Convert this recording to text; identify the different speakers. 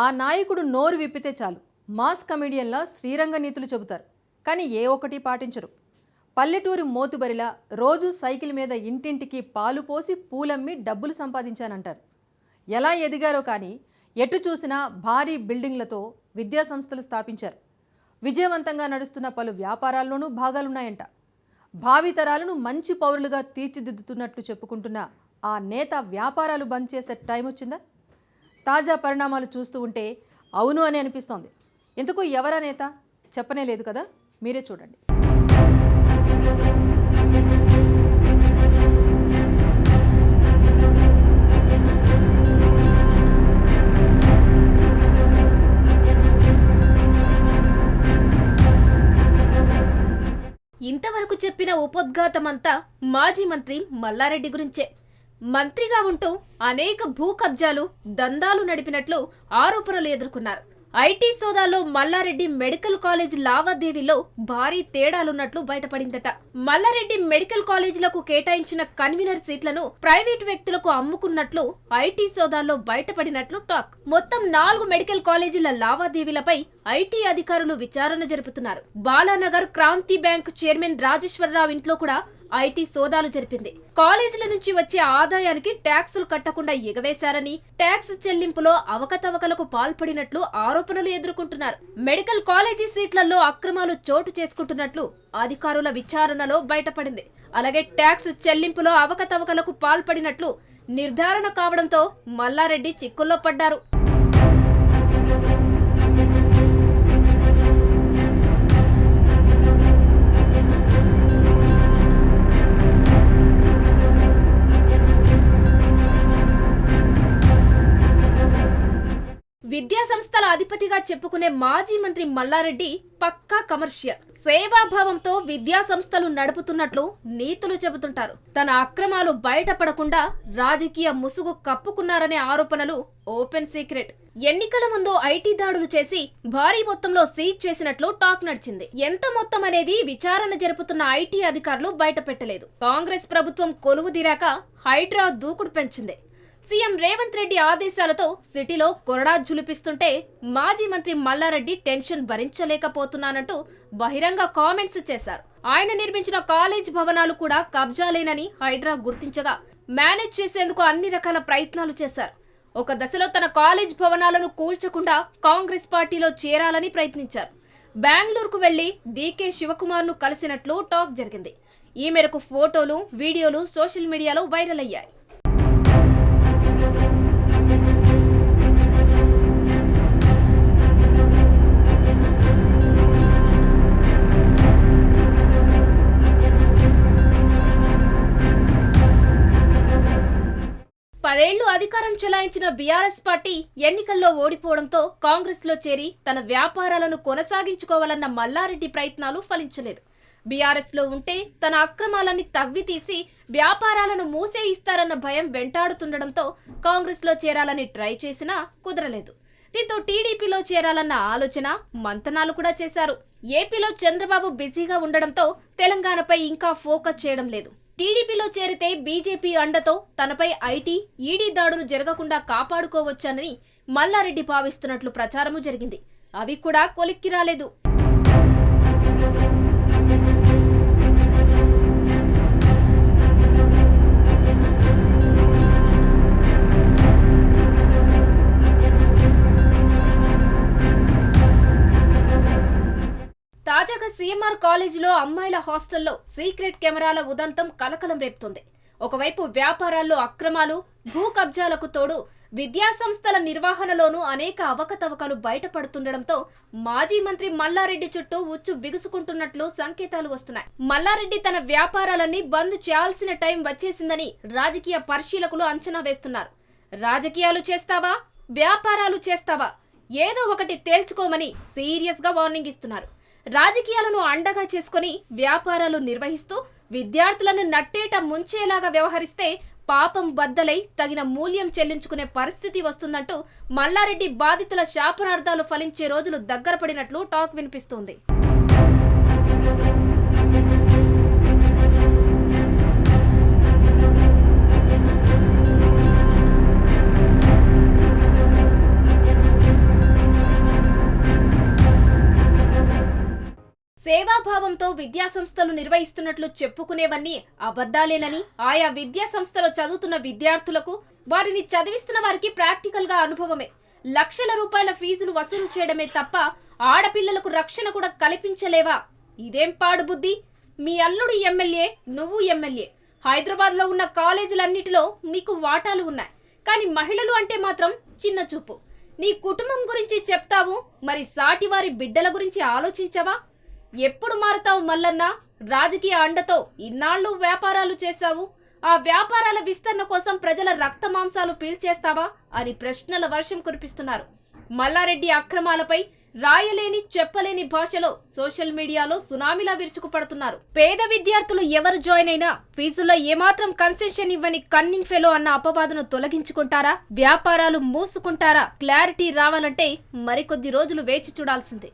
Speaker 1: ఆ నాయకుడు నోరు విప్పితే చాలు మాస్ కమెడియన్లా శ్రీరంగ నీతులు చెబుతారు. కానీ ఏ ఒక్కటి పాటించరు. పల్లెటూరి మోతుబరిలా రోజు సైకిల్ మీద ఇంటింటికి పాలు పోసి పూలమ్మి డబ్బులు సంపాదించానంటారు. ఎలా ఎదిగారో కానీ ఎటు చూసినా భారీ బిల్డింగ్లతో విద్యాసంస్థలు స్థాపించారు. విజయవంతంగా నడుస్తున్న పలు వ్యాపారాల్లోనూ భాగాలున్నాయంట. భావితరాలను మంచి పౌరులుగా తీర్చిదిద్దుతున్నట్లు చెప్పుకుంటున్న ఆ నేత వ్యాపారాలు బంద్ చేసే టైం వచ్చిందా? తాజా పరిణామాలు చూస్తూ ఉంటే అవును అని అనిపిస్తోంది. ఎందుకు ఎవరా నేత చెప్పనే లేదు కదా, మీరే చూడండి.
Speaker 2: ఇంతవరకు చెప్పిన ఉపోద్ఘాతమంతా మాజీ మంత్రి మల్లారెడ్డి గురించే. మంత్రిగా ఉంటూ అనేక భూ కబ్జాలు, దందాలు నడిపినట్లు ఆరోపణలు ఎదుర్కొన్నారు. ఐటీ సోదాల్లో మల్లారెడ్డి మెడికల్ కాలేజ్ లావాదేవీలో భారీ తేడాలున్నట్లు బయటపడిందట. మల్లారెడ్డి మెడికల్ కాలేజీలకు కేటాయించిన కన్వీనర్ సీట్లను ప్రైవేటు వ్యక్తులకు అమ్ముకున్నట్లు ఐటీ సోదాల్లో బయటపడినట్లు టాక్. మొత్తం 4 మెడికల్ కాలేజీల లావాదేవీలపై ఐటీ అధికారులు విచారణ జరుపుతున్నారు. బాలానగర్ క్రాంతి బ్యాంక్ చైర్మన్ రాజేశ్వరరావు ఇంట్లో కూడా ఐటీ సోదాలు జరిపింది. కాలేజీల నుంచి వచ్చే ఆదాయానికి ట్యాక్సులు కట్టకుండా ఎగవేశారని, ట్యాక్స్ చెల్లింపులో అవకతవకలకు పాల్పడినట్లు ఆరోపణలు ఎదుర్కొంటున్నారు. మెడికల్ కాలేజీ సీట్లలో అక్రమాలు చోటు చేసుకుంటున్నట్లు అధికారుల విచారణలో బయటపడింది. అలాగే ట్యాక్స్ చెల్లింపులో అవకతవకలకు పాల్పడినట్లు నిర్ధారణ కావడంతో మల్లారెడ్డి చిక్కుల్లో పడ్డారు. విద్యా సంస్థల అధిపతిగా చెప్పుకునే మాజీ మంత్రి మల్లారెడ్డి పక్కా కమర్షియల్, సేవాభావంతో విద్యా సంస్థలు నడుపుతున్నట్లు నీతులు చెబుతుంటారు. తన అక్రమాలు బయటపడకుండా రాజకీయ ముసుగు కప్పుకున్నారనే ఆరోపణలు ఓపెన్ సీక్రెట్. ఎన్నికల ముందు ఐటీ దాడులు చేసి భారీ మొత్తంలో సీజ్ చేసినట్లు టాక్ నడిచింది. ఎంత మొత్తం అనేది విచారణ జరుపుతున్న ఐటీ అధికారులు బయట పెట్టలేదు. కాంగ్రెస్ ప్రభుత్వం కొలువుదీరాక హైడ్రా దూకుడు పెంచింది. సీఎం రేవంత్ రెడ్డి ఆదేశాలతో సిటీలో కొరడా జులిపిస్తుంటే మాజీ మంత్రి మల్లారెడ్డి టెన్షన్ భరించలేకపోతున్నానంటూ బహిరంగ కామెంట్స్ చేశారు. ఆయన నిర్మించిన కాలేజ్ భవనాలు కూడా కబ్జాలేనని హైడ్రా గుర్తించగా మేనేజ్ చేసేందుకు అన్ని రకాల ప్రయత్నాలు చేశారు. ఒక దశలో తన కాలేజ్ భవనాలను కూల్చకుండా కాంగ్రెస్ పార్టీలో చేరాలని ప్రయత్నించారు. బెంగళూరుకు వెళ్లి డీకే శివకుమార్ను కలిసినట్లు టాక్ జరిగింది. ఈ మేరకు ఫోటోలు, వీడియోలు సోషల్ మీడియాలో వైరల్ అయ్యాయి. పదేళ్లు అధికారం చెలాయించిన బీఆర్ఎస్ పార్టీ ఎన్నికల్లో ఓడిపోవడంతో కాంగ్రెస్ లో చేరి తన వ్యాపారాలను కొనసాగించుకోవాలన్న మల్లారెడ్డి ప్రయత్నాలు ఫలించలేదు. బీఆర్ఎస్ లో ఉంటే తన అక్రమాలన్నీ తవ్వి తీసి వ్యాపారాలను మూసేయిస్తారన్న భయం వెంటాడుతుండటంతో కాంగ్రెస్ లో చేరాలని ట్రై చేసినా కుదరలేదు. దీంతో టీడీపీలో చేరాలన్న ఆలోచన, మంతనాలు కూడా చేశారు. ఏపీలో చంద్రబాబు బిజీగా ఉండడంతో తెలంగాణపై ఇంకా ఫోకస్ చేయడం లేదు. టీడీపీలో చేరితే బీజేపీ అండతో తనపై ఐటీ, ఈడీ దాడులు జరగకుండా కాపాడుకోవచ్చని మల్లారెడ్డి భావిస్తున్నట్లు ప్రచారము జరిగింది. అవి కూడా కొలిక్కి రాలేదు. తాజాగా సీఎంఆర్ కాలేజీలో అమ్మాయిల హాస్టల్లో సీక్రెట్ కెమెరాల ఉదంతం కలకలం రేపుతోంది. ఒకవైపు వ్యాపారాల్లో అక్రమాలు, భూ కబ్జాలకు తోడు విద్యా సంస్థల నిర్వహణలోనూ అనేక అవకతవకలు బయటపడుతుండటంతో మాజీ మంత్రి మల్లారెడ్డి చుట్టూ ఉచ్చు బిగుసుకుంటున్నట్లు సంకేతాలు వస్తున్నాయి. మల్లారెడ్డి తన వ్యాపారాలన్నీ బంద్ చేయాల్సిన టైం వచ్చేసిందని రాజకీయ పరిశీలకులు అంచనా వేస్తున్నారు. రాజకీయాలు చేస్తావా, వ్యాపారాలు చేస్తావా, ఏదో ఒకటి తేల్చుకోమని సీరియస్ గా వార్నింగ్ ఇస్తున్నారు. రాజకీయాలను అండగా చేసుకుని వ్యాపారాలు నిర్వహిస్తూ విద్యార్థులను నట్టేట ముంచేలాగా వ్యవహరిస్తే పాపం బద్దలై తగిన మూల్యం చెల్లించుకునే పరిస్థితి వస్తుందంటూ మల్లారెడ్డి బాధితుల శాపనార్థాలు ఫలించే రోజులు దగ్గర పడినట్లు టాక్ వినిపిస్తోంది. సేవాభావంతో విద్యాసంస్థలు నిర్వహిస్తున్నట్లు చెప్పుకునేవన్నీ అబద్ధాలేనని, ఆయా విద్యాసంస్థలో చదువుతున్న విద్యార్థులకు, వారిని చదివిస్తున్న వారికి ప్రాక్టికల్ గా అనుభవమే. లక్షల రూపాయల ఫీజులు వసూలు చేయడమే తప్ప ఆడపిల్లలకు రక్షణ కూడా కల్పించలేవా? ఇదేం పాడుబుద్ధి? మీ అల్లుడు ఎమ్మెల్యే, నువ్వు ఎమ్మెల్యే. హైదరాబాద్ లో ఉన్న కాలేజీలన్నిటిలో మీకు వాటాలు ఉన్నాయి. కానీ మహిళలు అంటే మాత్రం చిన్న చూపు. నీ కుటుంబం గురించి చెప్తావు, మరి సాటివారి బిడ్డల గురించి ఆలోచించవా? ఎప్పుడు మారుతావు మల్లన్న? రాజకీయ అండతో ఇన్నాళ్ళు వ్యాపారాలు చేశావు. ఆ వ్యాపారాల విస్తరణ కోసం ప్రజల రక్త మాంసాలు పీల్చేస్తావా అని ప్రశ్నల వర్షం కురిపిస్తున్నారు. మల్లారెడ్డి అక్రమాలపై రాయలేని చెప్పలేని భాషలో సోషల్ మీడియాలో సునామీలా విరుచుకుపడుతున్నారు. పేద విద్యార్థులు ఎవరు జాయిన్ అయినా ఫీజుల్లో ఏమాత్రం కన్సెషన్ ఇవ్వని కన్నింగ్ ఫెలో అన్న అపవాదును తొలగించుకుంటారా? వ్యాపారాలు మూసుకుంటారా? క్లారిటీ రావాలంటే మరికొద్ది రోజులు వేచి చూడాల్సిందే.